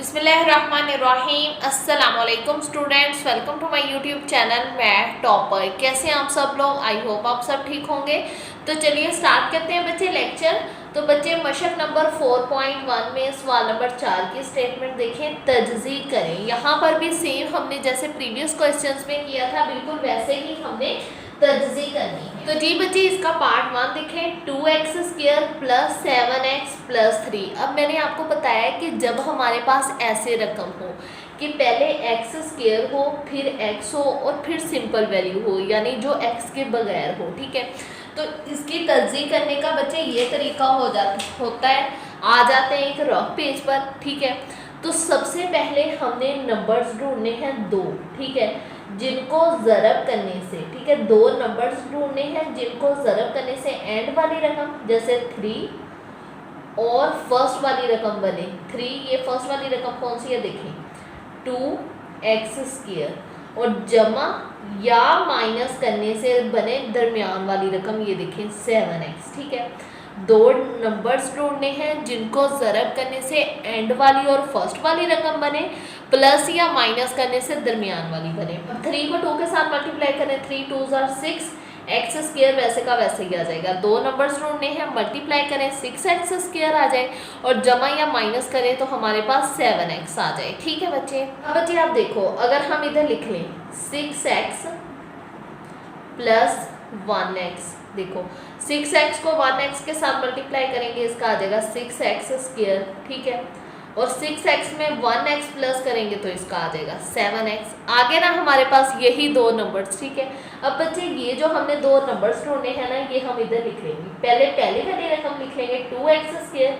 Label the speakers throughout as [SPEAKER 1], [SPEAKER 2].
[SPEAKER 1] बिस्मिल्लाहिर्रहमानिर्रहीम। अस्सलाम वालेकुम students, welcome to my YouTube channel मैं टॉपर। कैसे हैं आप सब लोग? आई होप आप सब ठीक होंगे। तो चलिए स्टार्ट करते हैं बच्चे लेक्चर। तो बच्चे मशक नंबर 4.1 में सवाल नंबर 4 की स्टेटमेंट देखें, तजज़ी करें। यहाँ पर भी सेम हमने जैसे प्रीवियस क्वेश्चंस में किया था बिल्कुल वैसे ही हमने तजज़ी करनी है। तो जी बच्चे इसका पार्ट 1 देखें, 2x² प्लस 7x प्लस 3। अब मैंने आपको बताया कि जब हमारे पास ऐसे रकम हो कि पहले x² हो, फिर x हो और फिर सिंपल वैल्यू हो, यानी जो x के बगैर हो, ठीक है। तो इसकी तजज़ी करने का बच्चे ये तरीका होता है। आ जाते हैं एक रफ पेज पर, ठीक है। तो सबसे पहले हमने नंबर्स ढूंढने हैं दो, ठीक है, जिनको ज़रब करने से, ठीक है, दो नंबर्स ढूंढने हैं जिनको ज़रब करने से एंड वाली रकम जैसे 3 और फर्स्ट वाली रकम बने 3। ये फर्स्ट वाली रकम कौन सी है देखें, 2x² और जमा या माइनस करने से बने दरमियान वाली रकम, ये देखें 7x, ठीक है। दो नंबर्स ढूंढने हैं जिनको ज़रब करने से एंड वाली और फर्स्ट वाली रकम बने, प्लस या माइनस करने से दरमियान वाली बने। 3 को 2 के साथ मल्टीप्लाई करें, 3 2 6, x² वैसे का वैसे ही आ जाएगा। दो नंबर्स ढूंढने हैं, मल्टीप्लाई करें 6x² आ जाए और जमा या माइनस करें तो हमारे पास 7x आ जाए, ठीक है बच्चे। अब बच्चे आप देखो, अगर हम इधर लिख लें 6x प्लस 1x, देखो 6x को 1x के साथ मल्टीप्लाई करेंगे, इसका आ जाएगा 6x², ठीक है। और 6x में 1x प्लस करेंगे तो इसका आ जाएगा 7x। आगे ना हमारे पास यही दो नंबर्स, ठीक है। अब बच्चे ये जो हमने दो नंबर्स ढूंढे हैं ना, ये हम इधर लिख लेंगे। पहले पहली वाली रकम लिख लेंगे 2x²,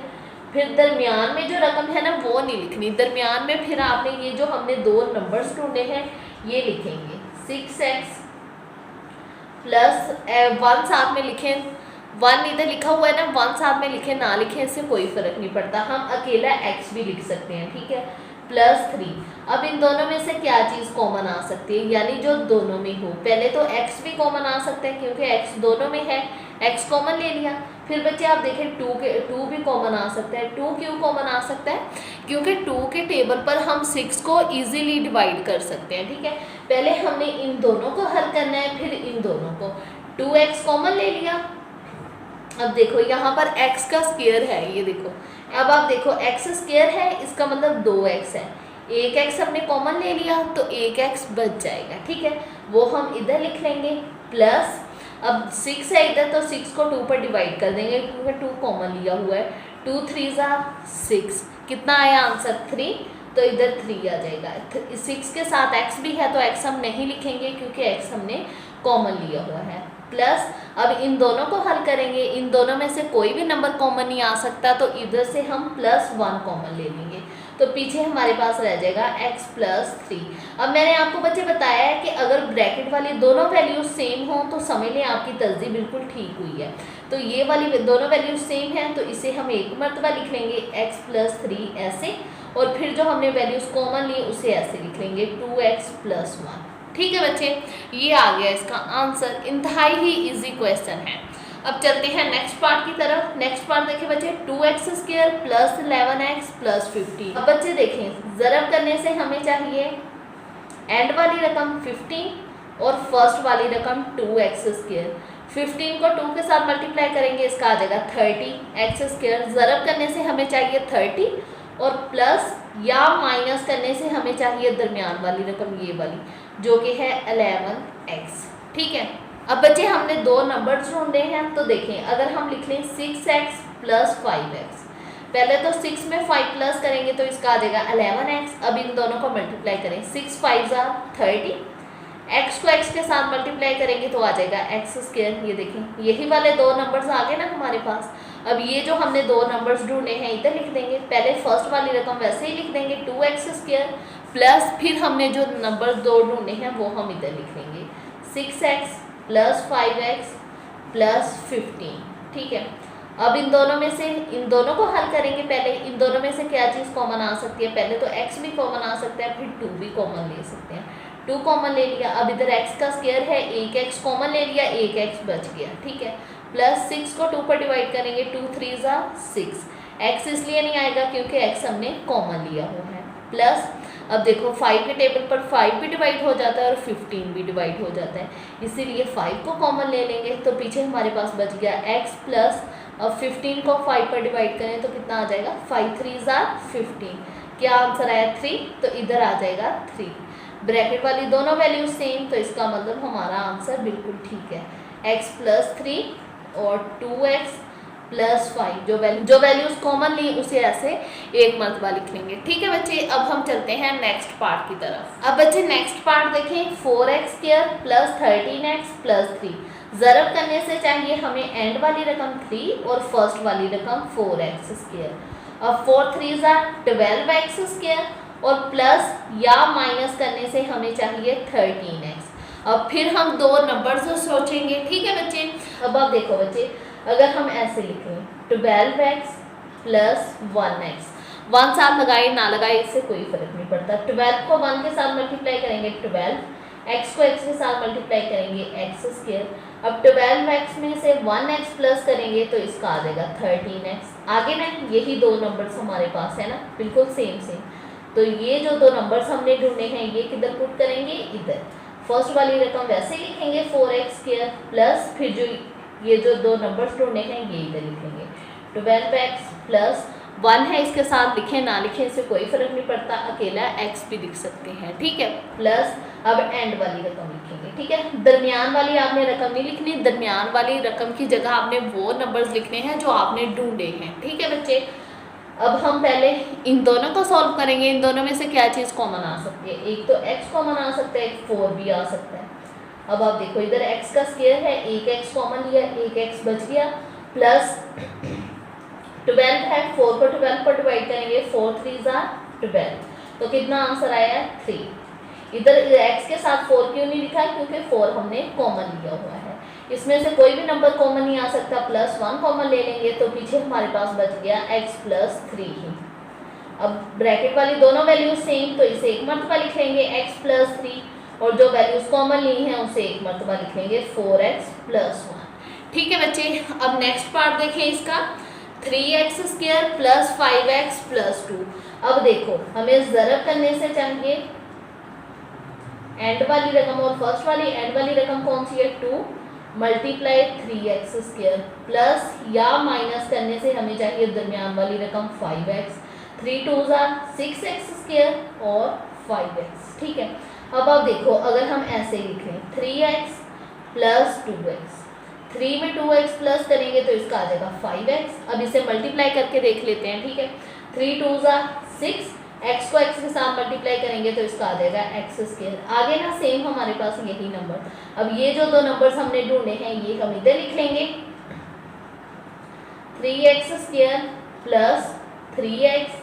[SPEAKER 1] फिर दरमियान में जो रकम है ना वो नहीं लिखनी, दरमियान में फिर आपने ये जो हमने दो नंबर्स ढूंढे हैं ये लिखेंगे 6x प्लस 1 साथ में लिखें, 1 इधर लिखा हुआ है ना, 1 साथ में लिखें ना लिखें इससे कोई फर्क नहीं पड़ता, हम अकेला x भी लिख सकते हैं, ठीक है, प्लस 3। अब इन दोनों में से क्या चीज़ कॉमन आ सकती है, यानी जो दोनों में हो। पहले तो x भी कॉमन आ सकते हैं क्योंकि x दोनों में है, x कॉमन ले लिया। फिर बच्चे आप देखें 2 भी कॉमन आ सकता है। 2 क्यों कॉमन आ सकता है, क्योंकि 2 के टेबल पर हम 6 को इजीली डिवाइड कर सकते हैं, ठीक है। पहले हमने इन दोनों को हल करना है, फिर इन दोनों को। 2x कॉमन ले लिया। अब देखो यहाँ पर x का स्क्वायर है, ये देखो। अब आप देखो x² है, इसका मतलब 2x है। एक x हमने कॉमन ले लिया तो एक x बच जाएगा, ठीक है, वो हम इधर लिख लेंगे। प्लस अब 6 है इधर तो 6 को 2 पर डिवाइड कर देंगे क्योंकि 2 कॉमन लिया हुआ है। 2 3 6, कितना आया आंसर 3, तो इधर 3 आ जाएगा। 6 के साथ x भी है तो x हम नहीं लिखेंगे क्योंकि x हमने कॉमन लिया हुआ है। प्लस अब इन दोनों को हल करेंगे, इन दोनों में से कोई भी नंबर कॉमन नहीं आ सकता तो इधर से हम +1 कॉमन ले लेंगे, तो पीछे हमारे पास रह जाएगा x प्लस 3। अब मैंने आपको बच्चे बताया है कि अगर ब्रैकेट वाली दोनों वैल्यूज सेम हो तो समझ लें आपकी तर्जी बिल्कुल ठीक हुई है। तो ये वाली दोनों वैल्यूज सेम हैं तो इसे हम एक मरतबा लिख लेंगे x प्लस 3 ऐसे, और फिर जो हमने वैल्यूज कॉमन ली उसे ऐसे लिख लेंगे 2x प्लस 1, ठीक है बच्चे। ये आ गया इसका आंसर, इंतहाई ही इजी क्वेश्चन है। अब चलते हैं नेक्स्ट पार्ट की तरफ। नेक्स्ट पार्ट देखिए बच्चे, 2x² प्लस 11x प्लस 15। अब बच्चे देखें, ज़रब करने से हमें चाहिए एंड वाली रकम 15 और फर्स्ट वाली रकम 2x²। 15 को 2 के साथ मल्टीप्लाई करेंगे, इसका आ जाएगा 30x²। ज़रब करने से हमें चाहिए 30 और प्लस या माइनस करने से हमें चाहिए दरमियान वाली रकम ये वाली जो कि है 11x, ठीक है। अब बच्चे हमने दो नंबर्स ढूंढे हैं तो देखें, अगर हम लिख लें 6x प्लस 5x, पहले तो 6 में 5 प्लस करेंगे तो इसका आ जाएगा 11x। अब इन दोनों को मल्टीप्लाई करें, 6 5 30, x को x के साथ मल्टीप्लाई करेंगे तो आ जाएगा x²। ये देखें यही वाले दो नंबर्स आ गए ना हमारे पास। अब ये जो हमने दो नंबर्स ढूंढे हैं इधर लिख देंगे, पहले फर्स्ट वाली रकम वैसे ही लिख देंगे 2x² प्लस फिर हमने जो नंबर दो ढूंढे हैं वो हम इधर लिख लेंगे 6x प्लस 5x प्लस 15, ठीक है। अब इन दोनों में से इन दोनों को हल करेंगे। पहले इन दोनों में से क्या चीज़ कॉमन आ सकती है, पहले तो x भी कॉमन आ सकता है, फिर 2 भी कॉमन ले सकते हैं। 2 कॉमन ले लिया, अब इधर x का स्क्वायर है, एक x कॉमन ले लिया, एक x बच गया, ठीक है। प्लस 6 को 2 पर डिवाइड करेंगे, 2 3 6, x इसलिए नहीं आएगा क्योंकि x हमने कॉमन लिया हुआ है। प्लस अब देखो 5 के टेबल पर 5 भी डिवाइड हो जाता है और 15 भी डिवाइड हो जाता है, इसीलिए 5 को कॉमन ले लेंगे तो पीछे हमारे पास बच गया x प्लस, अब 15 को 5 पर डिवाइड करें तो कितना आ जाएगा, 5 3 15, क्या आंसर आया 3, तो इधर आ जाएगा 3। ब्रैकेट वाली दोनों वैल्यूज सेम, तो इसका मतलब हमारा आंसर बिल्कुल ठीक है, x प्लस 3 और 2x प्लस 5, जो वैल्यूज कॉमन ली उसे ऐसे एक मरतबा लिख लेंगे। ठीक है बच्चे, अब हम चलते हैं नेक्स्ट पार्ट की तरफ। अब बच्चे नेक्स्ट पार्ट देखें, 4x² प्लस 13x प्लस 3, ज़रब करने से चाहिए हमें एंड वाली रकम 3 और फर्स्ट वाली रकम 4x²। अब 4 3 12x² और प्लस या माइनस करने से हमें चाहिए 13x। अब फिर हम दो नंबर्स सोचेंगे। ठीक है बच्चे, अब आप देखो बच्चे, अगर हम ऐसे लिखें 12x प्लस 1x, 1 साथ लगाए ना लगाए इससे कोई फर्क नहीं पड़ता, 12 को 1 के साथ मल्टीप्लाई करेंगे 12, x को x के साथ मल्टीप्लाई करेंगे x²। अब 12x में से 1x प्लस करेंगे तो इसका आ जाएगा 13x। आगे ना यही दो नंबर्स हमारे पास है ना, बिल्कुल सेम सेम, तो ये जो दो नंबर्स हमने ढूंढे हैं ये किधर पुट करेंगे, इधर। फर्स्ट वाली रकम वैसे लिखेंगे 4x² प्लस फिर जो ये जो दो नंबर्स ढूंढे हैं ये इधर लिखेंगे, 12x प्लस 1 है, इसके साथ लिखें ना लिखें इससे कोई फर्क नहीं पड़ता, अकेला x भी लिख सकते हैं। ठीक है, प्लस अब एंड वाली रकम लिखेंगे। ठीक है, दरमियान वाली आपने रकम नहीं लिखनी, दरमियान वाली रकम की जगह आपने वो नंबर्स लिखने हैं जो आपने ढूंढे हैं। ठीक है बच्चे, अब हम पहले इन दोनों को सॉल्व करेंगे। इन दोनों में से क्या चीज़ कॉमन आ सकती है, एक तो x कॉमन आ सकता है, एक 4 भी आ सकता है। अब आप देखो इधर x का स्क्वायर है, एक x कॉमन लिया, एक x बच गया, प्लस 12 है, 4 को 12 पर डिवाइड करेंगे, 4 3 12, तो कितना आंसर आया 3। इधर x के साथ 4 क्यों नहीं लिखा है, क्योंकि 4 हमने कॉमन लिया हुआ है, इसमें से कोई भी नंबर कॉमन नहीं आ सकता, प्लस 1 कॉमन ले लेंगे तो पीछे हमारे पास बच गया x प्लस 3 ही। अब ब्रैकेट वाली दोनों वैल्यूज सेम, तो इसे एक मरतबा लिख लेंगे x प्लस 3, और जो वैल्यूज कॉमन ली हैं उसे एक मरतबा लिख लेंगे 4x प्लस 1। ठीक है बच्चे, अब नेक्स्ट पार्ट देखें इसका, 3x² प्लस 5x प्लस 2। अब देखो हमें ज़रब करने से चाहिए एंड वाली रकम और फर्स्ट वाली, एंड वाली रकम कौन सी है 2 मल्टीप्लाई 3x² प्लस या माइनस करने से हमें चाहिए दरमियान वाली रकम 5x, 3 2 6x² और 5x। ठीक है, अब आप देखो अगर हम ऐसे लिखें 3x प्लस 2x, 3 में 2x प्लस करेंगे तो इसका आ जाएगा 5x। अब इसे मल्टीप्लाई करके देख लेते हैं। ठीक है, 3 2 6, x को x के साथ मल्टीप्लाई करेंगे तो इसका आ जाएगा x²। आगे ना सेम हमारे पास यही नंबर, अब ये जो दो नंबर्स हमने ढूंढे हैं ये हम इधर लिख लेंगे, 3x² plus 3x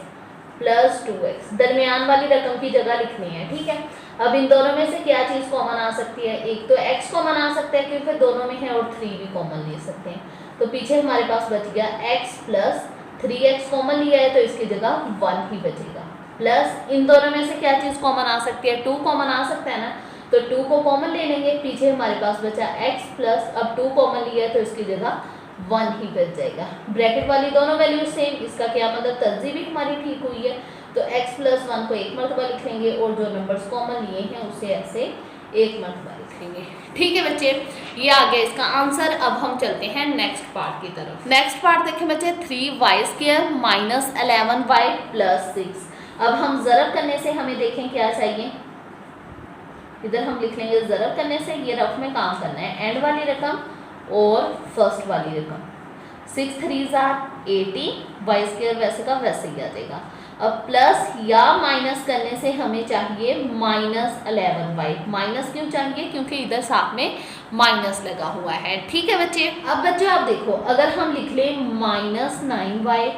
[SPEAKER 1] plus 2x, दरमियान वाली रकम की जगह लिखनी है। ठीक है, अब इन दोनों में से क्या चीज़ कॉमन आ सकती है, एक तो x कॉमन आ सकता है क्योंकि दोनों में है, और 3 भी कॉमन ले सकते हैं, तो पीछे हमारे पास बच गया x प्लस 3x कॉमन लिया है तो इसकी जगह 1 ही बचेगा, प्लस इन दोनों में से क्या चीज़ कॉमन आ सकती है, 2 कॉमन आ सकता है ना, तो 2 को कॉमन ले लेंगे, पीछे हमारे पास बचा x प्लस, अब 2 कॉमन लिया है तो इसकी जगह 1 ही बच जाएगा। ब्रैकेट वाली दोनों वैल्यूज सेम, इसका क्या मतलब तर्जीह भी हमारी ठीक हुई है, तो x प्लस 1 को एक मरतबा लिख लेंगे और जो नंबर्स कॉमन लिए हैं उसे ऐसे एक मरतबा लिख लेंगे। ठीक है बच्चे, ये आ गया इसका आंसर। अब हम चलते हैं नेक्स्ट पार्ट की तरफ। नेक्स्ट पार्ट देखें बच्चे, 3y² माइनस 11y प्लस 6। अब हम ज़रब करने से हमें देखें क्या चाहिए, इधर हम लिख लेंगे ज़रब करने से, ये रफ में काम करना है, एंड वाली रकम और फर्स्ट वाली रकम, 6 3 18, y² वैसे का वैसे ही आ जाएगा। अब प्लस या माइनस करने से हमें चाहिए माइनस 11y, माइनस क्यों चाहिए, क्योंकि इधर साथ में माइनस लगा हुआ है। ठीक है बच्चे, अब बच्चे आप देखो अगर हम लिख लें माइनस 9y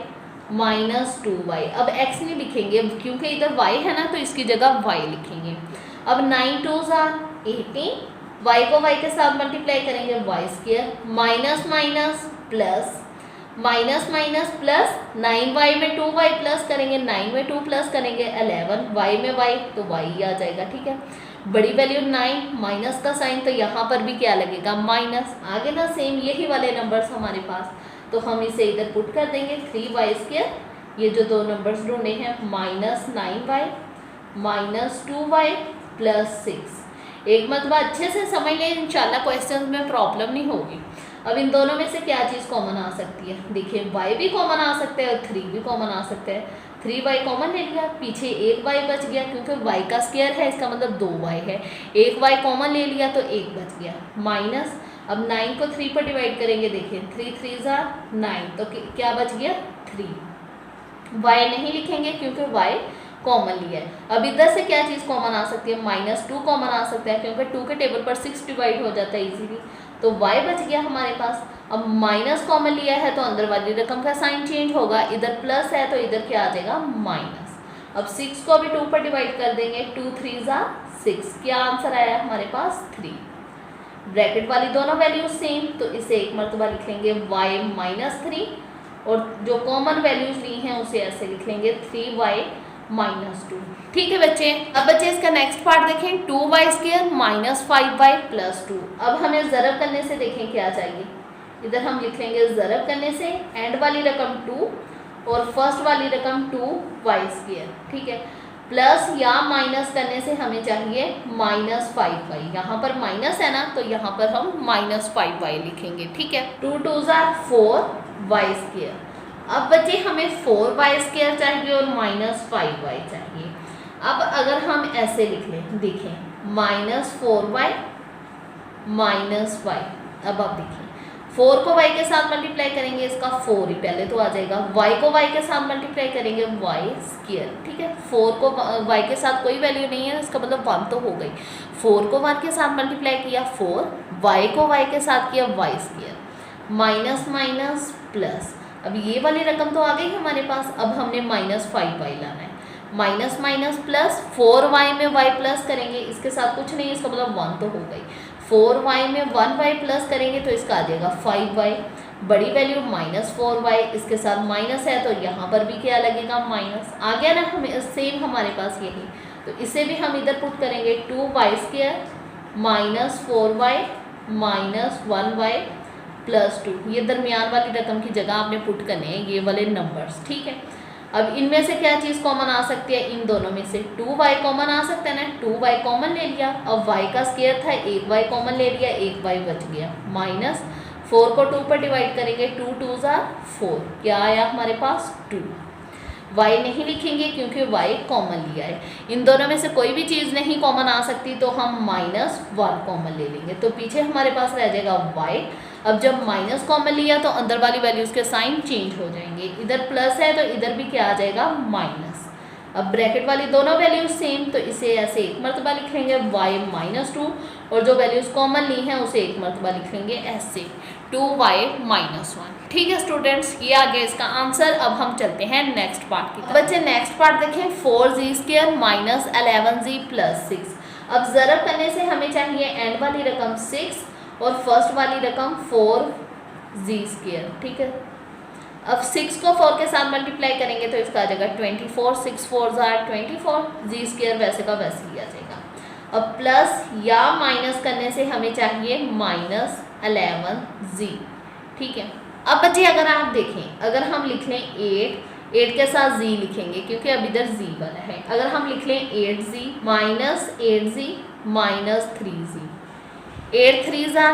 [SPEAKER 1] माइनस 2y, अब x नहीं लिखेंगे क्योंकि इधर y है ना, तो इसकी जगह y लिखेंगे। अब 9 2 18, y को y के साथ मल्टीप्लाई करेंगे y² minus minus plus, minus minus plus, 9y में 2y प्लस करेंगे, 9 में 2 प्लस करेंगे 11, y में y तो y ही आ जाएगा। ठीक है, बड़ी वैल्यू 9, माइनस का साइन तो यहाँ पर भी क्या लगेगा माइनस, आगे ना सेम यही वाले नंबर्स हमारे पास, तो हम इसे इधर पुट कर देंगे 3y² ये जो दो नंबर्स ढूंढे हैं -9y -2y +6। एक मरतबा अच्छे से समझ लें, इंशाल्लाह क्वेश्चन में प्रॉब्लम नहीं होगी। अब इन दोनों में से क्या चीज़ कॉमन आ सकती है? देखिए y भी कॉमन आ सकता है और 3 भी कॉमन आ सकता है। 3y कॉमन ले लिया, पीछे एक y बच गया क्योंकि y का स्क्वायर है, इसका मतलब 2y है। एक y कॉमन ले लिया तो एक बच गया माइनस। अब 9 को 3 पर डिवाइड करेंगे, देखिए 3 3 ज़ा 9, तो क्या बच गया 3। y नहीं लिखेंगे क्योंकि y कॉमन लिया है। अब इधर से क्या चीज़ कॉमन आ सकती है? -2 कॉमन आ सकता है क्योंकि 2 के टेबल पर 6 डिवाइड हो जाता है इजीली, तो y बच गया हमारे पास। अब माइनस कॉमन लिया है तो अंदर वाली रकम का साइन चेंज होगा, इधर प्लस है तो इधर क्या आ जाएगा माइनस। अब 6 को भी 2 पर डिवाइड कर देंगे, 2 3 ज़ा 6, क्या आंसर आया हमारे पास 3। ब्रैकेट वाली दोनों वैल्यूज सेम, तो इसे एक मरतबा लिख लेंगे y -3, और जो कॉमन वैल्यूज ली हैं उसे ऐसे लिख लेंगे 3y -2। ठीक है बच्चे। अब बच्चे इसका नेक्स्ट पार्ट देखें, 2y² -5y +2। अब हमें ज़रब करने से देखें क्या चाहिए, इधर हम लिख लेंगे ज़रब करने से एंड वाली रकम 2 और फर्स्ट वाली रकम 2y²। ठीक है, प्लस या माइनस करने से हमें चाहिए -5y। यहाँ पर माइनस है ना, तो यहाँ पर हम -5y लिखेंगे। ठीक है, 2 2 ज़ा 4y²। अब बच्चे हमें 4y² चाहिए और -5y चाहिए। अब अगर हम ऐसे लिख लें, देखें -4y -y। अब आप देखिए 4 को y के साथ मल्टीप्लाई करेंगे, इसका 4 ही पहले तो आ जाएगा। y को y के साथ मल्टीप्लाई करेंगे y²। ठीक है, 4 को y के साथ कोई वैल्यू नहीं है, इसका मतलब 1 तो हो गई। 4 को 1 के साथ मल्टीप्लाई किया 4, y को y के साथ किया y², माइनस माइनस प्लस। अब ये वाली रकम तो आ गई हमारे पास, अब हमने -5y लाना है। माइनस माइनस प्लस, 4y में y प्लस करेंगे, इसके साथ कुछ नहीं, इसका मतलब 1 तो हो गई। 4y में 1y प्लस करेंगे तो इसका आ जाएगा 5y। बड़ी वैल्यू -4y, इसके साथ माइनस है तो यहाँ पर भी क्या लगेगा माइनस। आ गया ना हमें सेम हमारे पास यही, तो इसे भी हम इधर पुट करेंगे 2y² -4y -1y +2। ये दरमियान वाली रकम की जगह आपने पुट करने हैं ये वाले नंबर्स। ठीक है, अब इनमें से क्या चीज़ कॉमन आ सकती है? इन दोनों में से 2y कॉमन आ सकता है ना, 2y कॉमन ले लिया। अब y का स्क्वायर था, एक y कॉमन ले लिया, एक y बच गया माइनस। 4 को 2 पर डिवाइड करेंगे, 2 2 ज़ा 4, क्या आया हमारे पास 2। y नहीं लिखेंगे क्योंकि y कॉमन लिया है। इन दोनों में से कोई भी चीज़ नहीं कॉमन आ सकती तो हम -1 कॉमन ले लेंगे, तो पीछे हमारे पास रह जाएगा y। अब जब माइनस कॉमन लिया तो अंदर वाली वैल्यूज़ के साइन चेंज हो जाएंगे, इधर प्लस है तो इधर भी क्या आ जाएगा माइनस। अब ब्रैकेट वाली दोनों वैल्यूज सेम, तो इसे ऐसे एक मरतबा लिख लेंगे y -2, और जो वैल्यूज़ कॉमन ली हैं उसे एक मरतबा लिख लेंगे ऐसे 2y -1। ठीक है स्टूडेंट्स, ये आ गया इसका आंसर। अब हम चलते हैं नेक्स्ट पार्ट की तरफ। बच्चे नेक्स्ट पार्ट देखें, 4z² -11z +6। अब ज़रब करने से हमें चाहिए एंड वाली रकम 6 और फर्स्ट वाली रकम 4z²। ठीक है, अब 6 को 4 के साथ मल्टीप्लाई करेंगे तो इसका आ जाएगा 24, 6 4 ज़ा 24, z² वैसे का वैसे ही आ जाएगा। अब प्लस या माइनस करने से हमें चाहिए -11z। ठीक है, अब बच्चे अगर आप देखें, अगर हम लिख लें 8 के साथ z लिखेंगे क्योंकि अब इधर z वाला है। अगर हम लिख लें 8z -8z -3z, 8 3 ज़ा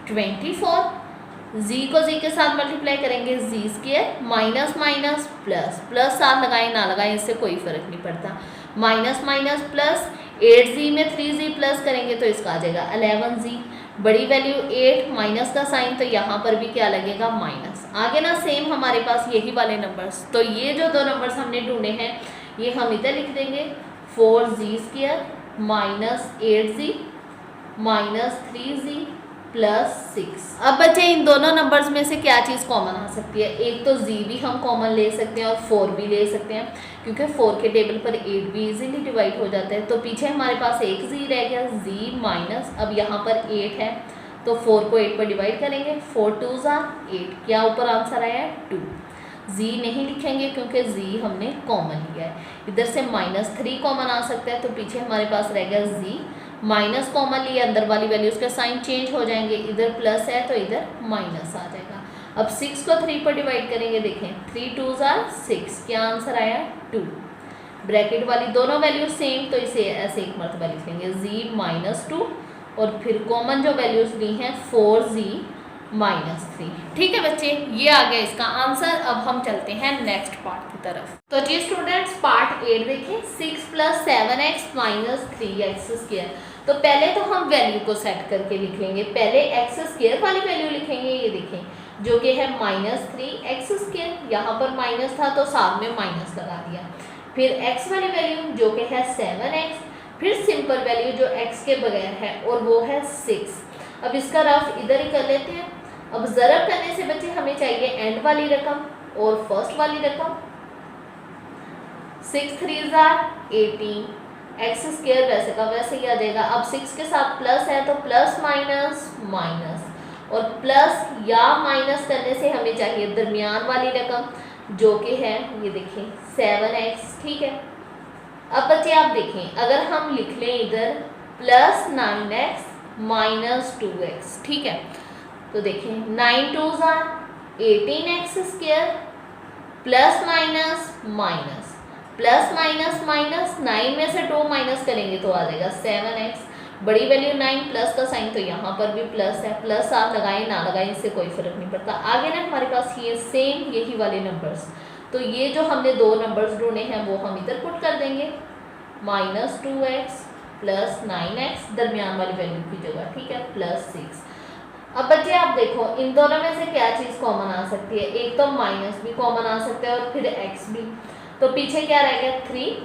[SPEAKER 1] 24, z को z के साथ मल्टीप्लाई करेंगे z² minus minus plus, plus साथ लगाएं ना लगाएं इससे कोई फ़र्क नहीं पड़ता, माइनस माइनस प्लस। 8z में 3z प्लस करेंगे तो इसका आ जाएगा 11z। बड़ी वैल्यू 8, माइनस का साइन, तो यहाँ पर भी क्या लगेगा माइनस। आगे ना सेम हमारे पास यही वाले नंबर्स, तो ये जो दो नंबर्स हमने ढूंढे हैं ये हम इधर लिख देंगे 4z² -8z -3z +6। अब बच्चे इन दोनों नंबर्स में से क्या चीज़ कॉमन आ सकती है? एक तो z भी हम कॉमन ले सकते हैं और 4 भी ले सकते हैं क्योंकि 4 के टेबल पर 8 भी इजीली डिवाइड हो जाता है। तो पीछे हमारे पास एक z रह गया, z माइनस, अब यहाँ पर 8 है तो 4 को 8 पर डिवाइड करेंगे, 4 2 ज़ा 8, क्या ऊपर आंसर आया है 2। z नहीं लिखेंगे क्योंकि z हमने कॉमन लिया है। इधर से -3 कॉमन आ सकता है तो पीछे हमारे पास रह गया z, माइनस कॉमन लिए अंदर वाली वैल्यूज़ के साइन चेंज हो जाएंगे, इधर प्लस है तो इधर माइनस आ जाएगा। अब 6 को 3 पर डिवाइड करेंगे, देखें 3 2 ज़ार 6, क्या आंसर आया 2। ब्रैकेट वाली दोनों वैल्यू सेम, तो इसे ऐसे एक मरतबा लिखेंगे z-2 और फिर कॉमन जो वैल्यूज ली हैं 4z-3। ठीक है बच्चे, ये आ गया इसका आंसर। अब हम चलते हैं नेक्स्ट पार्ट की तरफ। तो जी स्टूडेंट्स पार्ट 8 देखें, 6 + 7x - 3x²। तो पहले तो हम वैल्यू को सेट करके लिख लेंगे। पहले x² वाली वैल्यू लिखेंगे, ये देखें जो कि है -3x²। यहाँ पर माइनस था तो साथ में माइनस लगा दिया। फिर x वाली वैल्यू जो कि है 7x, फिर सिंपल वैल्यू जो x के बगैर है और वो है 6। अब इसका रफ इधर ही कर लेते हैं। अब ज़रब करने से बच्चे हमें चाहिए एंड वाली रकम और फर्स्ट वाली रकम। 6 3 ज़ार 18, x² वैसे का वैसे ही आ जाएगा। अब 6 के साथ प्लस है तो प्लस माइनस माइनस, और प्लस या माइनस करने से हमें चाहिए दरमियान वाली रकम जो कि है ये देखें 7x। ठीक है, अब बच्चे आप देखें अगर हम लिख लें इधर +9x - 2x। ठीक है, तो देखें 9 2 ज़ार 18x² plus minus minus, plus minus minus, 9 में से 2 माइनस करेंगे तो आ जाएगा 7x। बड़ी वैल्यू 9, प्लस का साइन तो यहाँ पर भी प्लस है, प्लस आप लगाएं ना लगाएं इससे कोई फर्क नहीं पड़ता। आगे ना हमारे पास ये सेम यही वाले नंबर्स, तो ये जो हमने 2 नंबर्स ढूंढे हैं वो हम इधर पुट कर देंगे, -2x + 9x दरमियान वाली वैल्यू की जगह। ठीक है, +6। अब बच्चे आप देखो इन दोनों में से क्या चीज़ कॉमन आ सकती है, एक तो माइनस भी कॉमन आ सकता है और फिर x भी, तो पीछे क्या रह गया 3।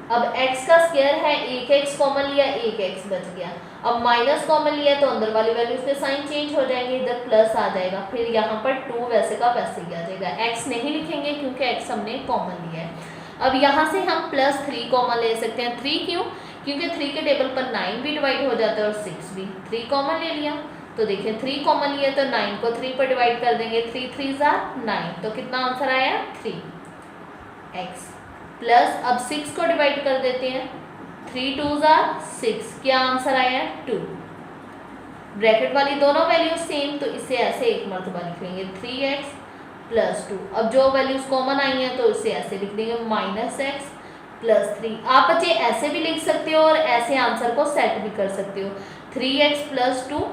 [SPEAKER 1] अब x का स्क्वायर है, एक x कॉमन लिया, एक x बच गया। अब माइनस कॉमन लिया तो अंदर वाली वैल्यूज के साइन चेंज हो जाएंगे, इधर प्लस आ जाएगा। फिर यहाँ पर 2 वैसे का वैसे ही आ जाएगा, x नहीं लिखेंगे क्योंकि x हमने कॉमन लिया है। अब यहाँ से हम +3 कॉमन ले सकते हैं। 3 क्यों? क्योंकि 3 के टेबल पर 9 भी डिवाइड हो जाता है और 6 भी। 3 कॉमन ले लिया, तो देखिए 3 कॉमन लिया तो 9 को 3 पर डिवाइड कर देंगे, 3 3 ज़ार 9, तो कितना आंसर आया 3x। प्लस अब 6 को डिवाइड कर देते हैं, 3 2 ज़ार 6, क्या आंसर आया 2। ब्रैकेट वाली दोनों वैल्यूज सेम, तो इसे ऐसे एक मरतबा लिख लेंगे 3x + 2। अब जो वैल्यूज कॉमन आई हैं तो इसे ऐसे लिख देंगे -x + 3। आप बच्चे ऐसे भी लिख सकते हो और ऐसे आंसर को सेट भी कर सकते हो, 3x + 2।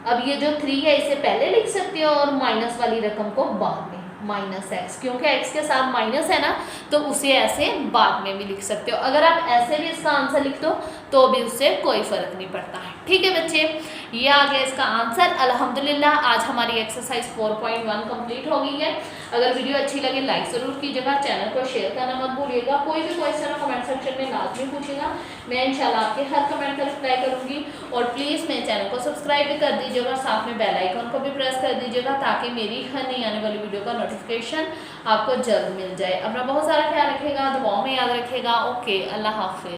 [SPEAKER 1] अब ये जो 3 है इसे पहले लिख सकते हो और माइनस वाली रकम को बाद में, -x, क्योंकि x के साथ माइनस है ना तो उसे ऐसे बाद में भी लिख सकते हो। अगर आप ऐसे भी इसका आंसर लिख दो तो भी उससे कोई फ़र्क नहीं पड़ता है। ठीक है बच्चे, ये आ गया इसका आंसर। अल्हम्दुलिल्लाह आज हमारी एक्सरसाइज 4.1 कंप्लीट हो गई है। अगर वीडियो अच्छी लगे लाइक ज़रूर कीजिएगा, चैनल को शेयर करना मत भूलिएगा। कोई भी क्वेश्चन कमेंट सेक्शन में लाजमी पूछेगा, मैं इंशाल्लाह आपके हर कमेंट का रिप्लाई करूँगी। और प्लीज़ मेरे चैनल को सब्सक्राइब भी कर दीजिएगा, साथ में बेल आइकन को भी प्रेस कर दीजिएगा ताकि मेरी हर नई आने वाली वीडियो का नोटिफिकेशन आपको जल्द मिल जाए। अपना बहुत सारा ख्याल रखिएगा, दुआओं में याद रखिएगा। ओके, अल्लाह हाफिज़।